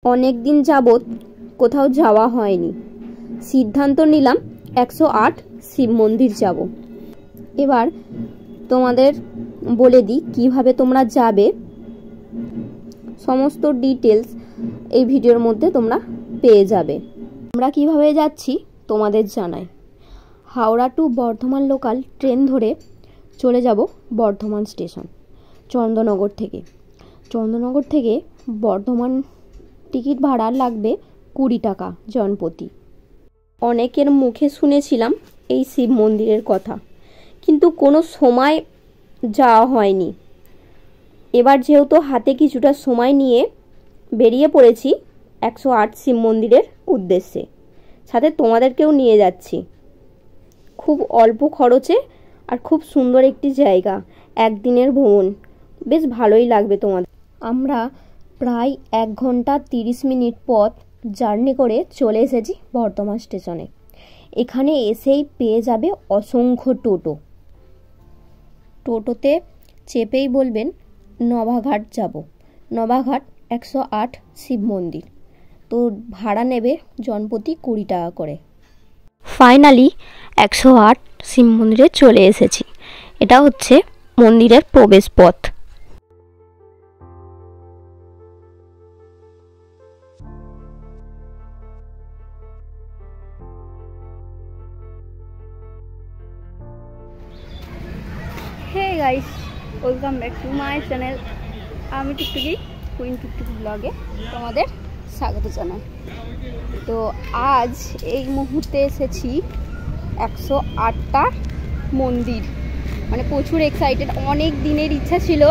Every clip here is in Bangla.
অনেক দিন যাবত কোথাও যাওয়া হয়নি, সিদ্ধান্ত নিলাম 108 শিব মন্দির যাব। এবার তোমাদের বলে দিই কিভাবে তোমরা যাবে। সমস্ত ডিটেলস এই ভিডিওর মধ্যে তোমরা পেয়ে যাবে। আমরা কিভাবে যাচ্ছি তোমাদের জানাই। Howrah to Bardhaman local train ধরে চলে যাব বর্ধমান স্টেশন চন্দননগর থেকে বর্ধমান টিকিট ভাড়া লাগবে 20 টাকা জনপ্রতি। অনেকের মুখে শুনেছিলাম এই শিব মন্দিরের কথা, কিন্তু কোনো সময় যাওয়া হয়নি। এবার যেহেতু হাতে কিছুটা সময় নিয়ে বেরিয়ে পড়েছি 108 শিব মন্দিরের উদ্দেশ্যে, সাথে তোমাদেরকেও নিয়ে যাচ্ছি। খুব অল্প খরচে আর খুব সুন্দর একটি জায়গা, একদিনের ভ্রমণ, বেশ ভালোই লাগবে তোমাদের। আমরা প্রায় 1 ঘন্টা 30 মিনিট পথ জার্নি করে চলে এসেছি বর্ধমান স্টেশনে। এখানে এসেই পেয়ে যাবে অসংখ্য টোটোতে চেপেই বলবেন নবাঘাট যাব। নবাঘাট 108 শিব মন্দির, তো ভাড়া নেবে জনপ্রতি 20 টাকা করে। ফাইনালি 108 শিব মন্দিরে চলে এসেছি। এটা হচ্ছে মন্দিরের প্রবেশ পথ। Hey guys, welcome back to my channel. আমি টুকটুকি কুইন টুকটুকি ব্লগে তোমাদের স্বাগত জানাই। তো আজ এই মুহূর্তে এসেছি 108টা মন্দির, মানে প্রচুর এক্সাইটেড। অনেক দিনের ইচ্ছা ছিল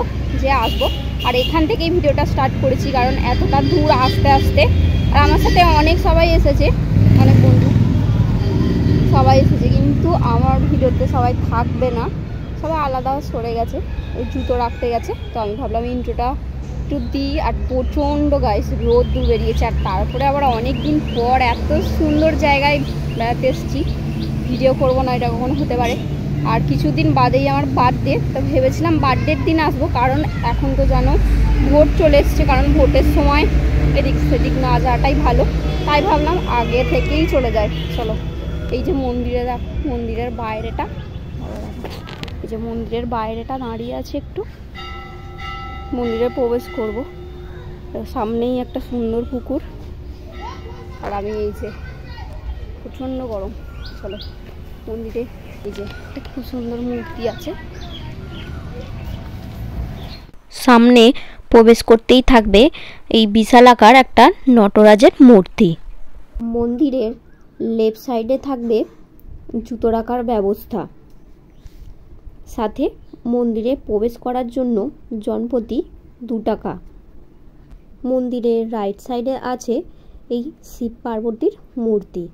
যে আসবো, আর এখান থেকেই ভিডিওটা স্টার্ট করেছি, কারণ এতটা দূর আসতে আসতে। আর আমার সাথে অনেক সবাই এসেছে, অনেক বন্ধু সবাই এসেছে, কিন্তু আমার ভিডিওতে সবাই থাকবে না, সবাই আলাদা সরে গেছে, ওই জুতো রাখতে গেছে। তো আমি ভাবলাম ইন্ট্রোটা একটু দিই। আর প্রচণ্ড গাইস রোদ দূর বেরিয়েছে, আর তারপরে আবার অনেক দিন পর এত সুন্দর জায়গায় বেড়াতে এসেছি। ভিডিও করবো না এটা কখনো হতে পারে। আর কিছুদিন বাদেই আমার বার্থডে, তো ভেবেছিলাম বার্থডের দিন আসবো, কারণ এখন তো জানো ভোট চলে এসছে, কারণ ভোটের সময় এদিক সেদিক না যাওয়াটাই ভালো। তাই ভাবলাম আগে থেকেই চলে যায়। চলো, এই যে মন্দিরের বাইরেটা, এই যে মন্দিরের বাইরেটা দাঁড়িয়ে আছে, একটু মন্দিরে প্রবেশ করব। সামনেই একটা সুন্দর পুকুর, আর আমি এই যে প্রচণ্ড গরম। চলো মন্দিরে, এই যে একটা খুব সুন্দর মূর্তি আছে, সামনে প্রবেশ করতেই থাকবে এই বিশালাকার একটা নটরাজের মূর্তি। মন্দিরের লেফট সাইডে থাকবে জুতো রাখার ব্যবস্থা, সাথে মন্দিরে প্রবেশ করার জন্য জনপ্রতি 2 টাকা। মন্দিরের রাইট সাইডে আছে এই শিব পার্বতীর মূর্তি।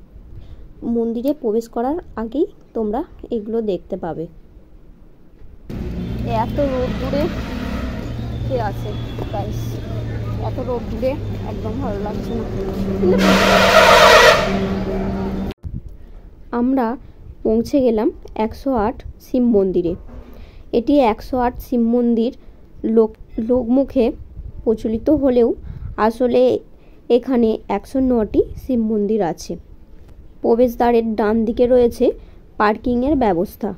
মন্দিরে প্রবেশ করার আগেই তোমরা এগুলো দেখতে পাবে। এত রোদ্দুরে কে আছে গাইস, এত রোদ্দুরে একদম ভালো লাগছে না। আমরা পৌঁছে গেলাম 108 শিব মন্দিরে। এটি 108 শিব মন্দির লোকমুখে প্রচলিত হলেও আসলে এখানে 109টি শিব মন্দির আছে। প্রবেশদ্বারের ডান দিকে রয়েছে পার্কিংয়ের ব্যবস্থা।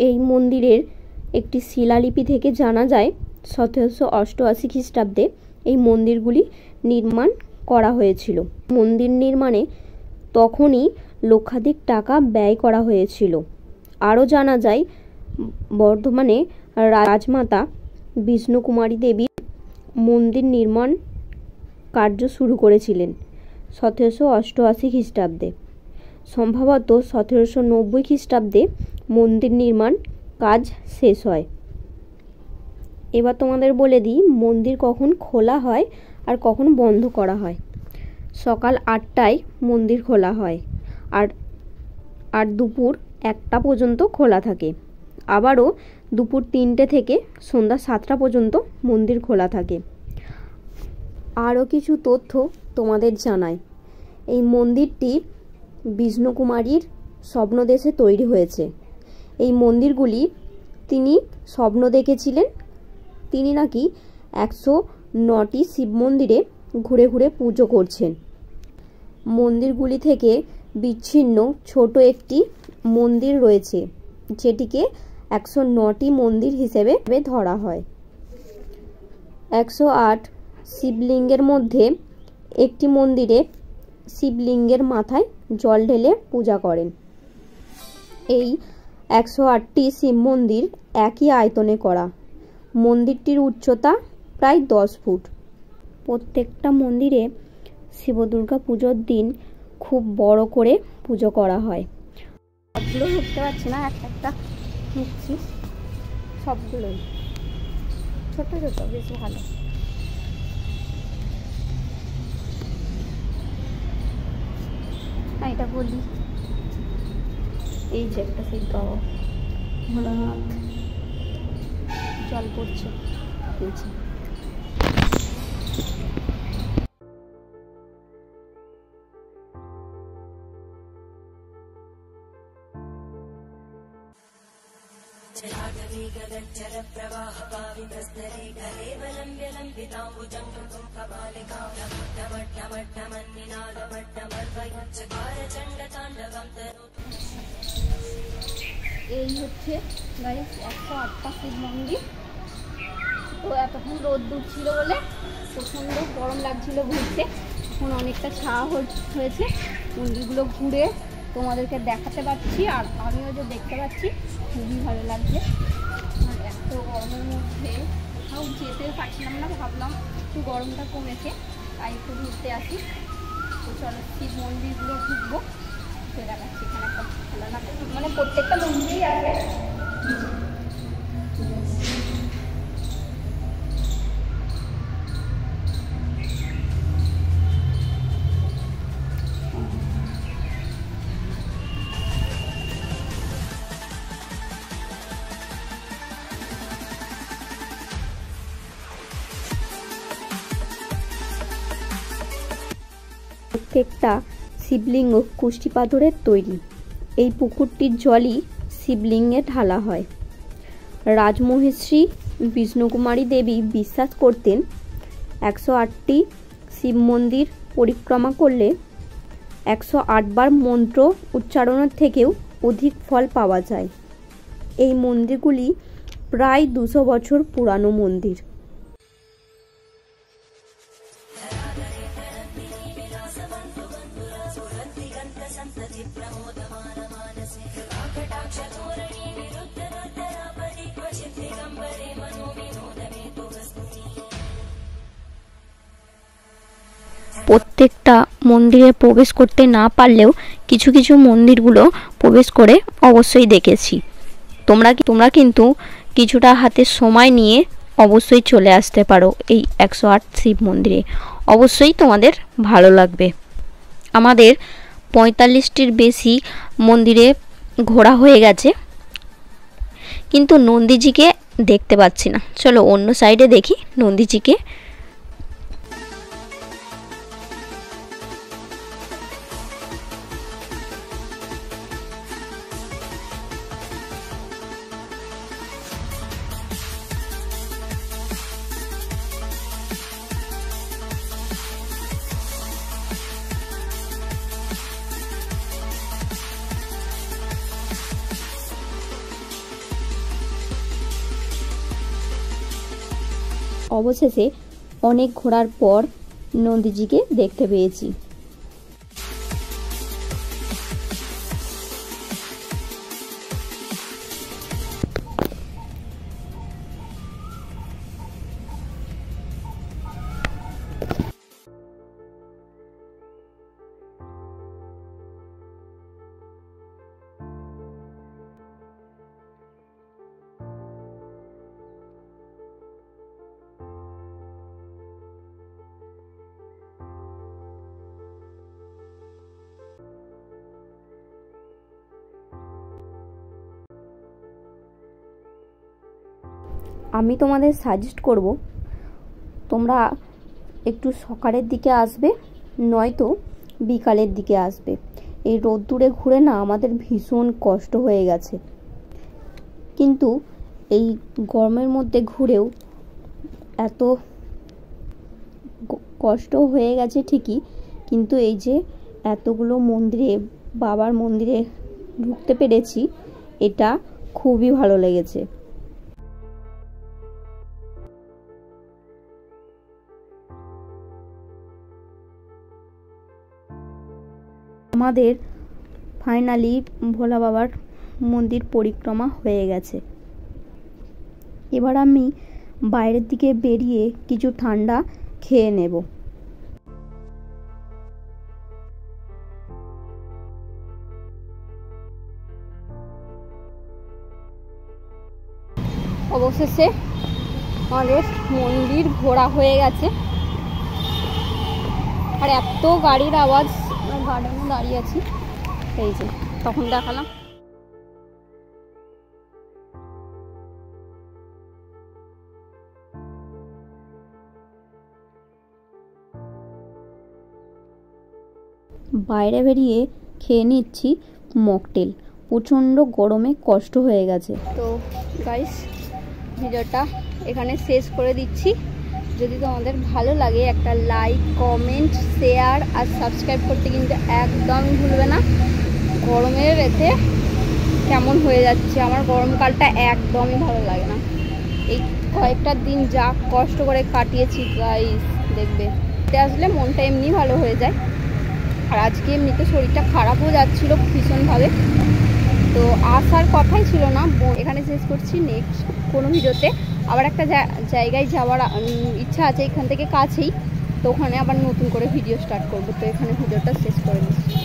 এই মন্দিরের একটি শিলালিপি থেকে জানা যায় 1788 খ্রিস্টাব্দে এই মন্দিরগুলি নির্মাণ করা হয়েছিল। মন্দির নির্মাণে তখনই লক্ষাধিক টাকা ব্যয় করা হয়েছিল। আরও জানা যায় বর্ধমানে রাজমাতা বিষ্ণুকুমারী দেবী মন্দির নির্মাণ কার্য শুরু করেছিলেন 1788 খ্রিস্টাব্দে। সম্ভবত 1790 খ্রিস্টাব্দে মন্দির নির্মাণ কাজ শেষ হয়। এবার তোমাদের বলে দিই মন্দির কখন খোলা হয় আর কখন বন্ধ করা হয়। সকাল 8টায় মন্দির খোলা হয়, আর দুপুর 1টা পর্যন্ত খোলা থাকে। আবারও দুপুর 3টে থেকে সন্ধ্যা 7টা পর্যন্ত মন্দির খোলা থাকে। আরও কিছু তথ্য তোমাদের জানাই। এই মন্দিরটি বিষ্ণুকুমারীর স্বপ্নদেশে তৈরি হয়েছে। এই মন্দিরগুলি তিনি স্বপ্ন দেখেছিলেন। তিনি নাকি 109টি শিব মন্দিরে ঘুরে ঘুরে পুজো করছেন। মন্দিরগুলি থেকে বিচ্ছিন্ন ছোট একটি মন্দির রয়েছে, যেটিকে 109টি মন্দির হিসেবে ধরা হয়। 108 শিবলিঙ্গের মধ্যে একটি মন্দিরে শিবলিঙ্গের মাথায় জল ঢেলে পূজা করেন। এই 108টি শিব মন্দির একই আয়তনে করা। মন্দিরটির উচ্চতা প্রায় 10 ফুট। প্রত্যেকটা মন্দিরে শিব দুর্গা পুজোর দিন খুব বড় করে পুজো করা হয়। সবগুলো ঢুকতে পারছি না, একটা একটা ঢুকছি। সবগুলোই ছোট ছোট, বেশ ভালো। এটা বলি, এই যে একটা সেই ভোলানাথ জল পড়ছে নিচে। এই হচ্ছে গাইস 108টা শিব মন্দির। তো এতক্ষণ রোদ্দুর ছিল বলে প্রচণ্ড গরম লাগছিল ঘুরতে, এখন অনেকটা ছায়া হয়েছে। মন্দিরগুলো ঘুরে তোমাদেরকে দেখাতে পারছি, আর আমিও যে দেখতে পাচ্ছি খুবই ভালো লাগছে। আর এত গরমের মধ্যে কোথাও যেতেও পারছিলাম না, ভাবলাম একটু গরমটা কমেছে তাই একটু ঘুরতে আসি। তো চলো শিব মন্দিরগুলো ঘুরবো, দেখাচ্ছি। এখানে একটা খেলানা, মানে প্রত্যেকটা মন্দিরেই আছে। প্রত্যেকটা শিবলিঙ্গ কুষ্টি পাথরের তৈরি। এই পুকুরটির জলই শিবলিঙ্গে ঢালা হয়। রাজমহেশ্রী বিষ্ণুকুমারী দেবী বিশ্বাস করতেন 108টি শিব মন্দির পরিক্রমা করলে 108 বার মন্ত্র উচ্চারণের থেকেও অধিক ফল পাওয়া যায়। এই মন্দিরগুলি প্রায় 200 বছর পুরানো মন্দির। প্রত্যেকটা মন্দিরে প্রবেশ করতে না পারলেও কিছু কিছু মন্দিরগুলো প্রবেশ করে অবশ্যই দেখেছি। তোমরা কিন্তু কিছুটা হাতে সময় নিয়ে অবশ্যই চলে আসতে পারো এই 108 শিব মন্দিরে, অবশ্যই তোমাদের ভালো লাগবে। আমাদের 45টির বেশি মন্দিরে ঘোরা হয়ে গেছে, কিন্তু নন্দীজিকে দেখতে পাচ্ছি না। চলো অন্য সাইডে দেখি নন্দীজিকে। অবশেষে অনেক ঘোরার পর নন্দীজিকে দেখতে পেয়েছি। আমি তোমাদের সাজেস্ট করব তোমরা একটু সকালের দিকে আসবে, নয়তো বিকালের দিকে আসবে। এই রোদ্দুরে ঘুরে না আমাদের ভীষণ কষ্ট হয়ে গেছে, কিন্তু এই গরমের মধ্যে ঘুরেও এত কষ্ট হয়ে গেছে ঠিকই, কিন্তু এই যে এতগুলো মন্দিরে, বাবার মন্দিরে ঢুকতে পেরেছি, এটা খুবই ভালো লেগেছে। আমাদের ফাইনালি ভোলা বাবার মন্দির পরিক্রমা হয়ে গেছে। এবার আমি বাইরের দিকে বেরিয়ে কিছু ঠান্ডা খেয়ে নেব। অবশেষে আমাদের মন্দির ঘোরা হয়ে গেছে। আর এত গাড়ির আওয়াজ, গার্ডেনে দাঁড়িয়ে আছি, এই যে তখন দেখালাম। বাইরে বেরিয়ে খেয়ে নিচ্ছি মকটেল, প্রচণ্ড গরমে কষ্ট হয়ে গেছে। তো গাইস, ভিডিওটা এখানে শেষ করে দিচ্ছি। যদি তোমাদের ভালো লাগে একটা লাইক, কমেন্ট, শেয়ার আর সাবস্ক্রাইব করতে কিন্তু একদম ভুলবে না। গরমের এতে কেমন হয়ে যাচ্ছে, আমার গরমকালটা একদমই ভালো লাগে না। এই কয়েকটা দিন যা কষ্ট করে কাটিয়েছি গাইস, দেখবে এতে আসলে মনটা এমনি ভালো হয়ে যায়। আর আজকে এমনিতে শরীরটা খারাপও যাচ্ছিলো ভীষণভাবে, তো আসার কথাই ছিল না। এখানে শেষ করছি, নেক্সট কোনো ভিডিওতে আবার একটা জায়গায় যাওয়ার ইচ্ছা আছে, এখান থেকে কাছেই, তো ওখানে আবার নতুন করে ভিডিও স্টার্ট করবো। তো এখানে ভিডিওটা শেষ করে দিচ্ছি।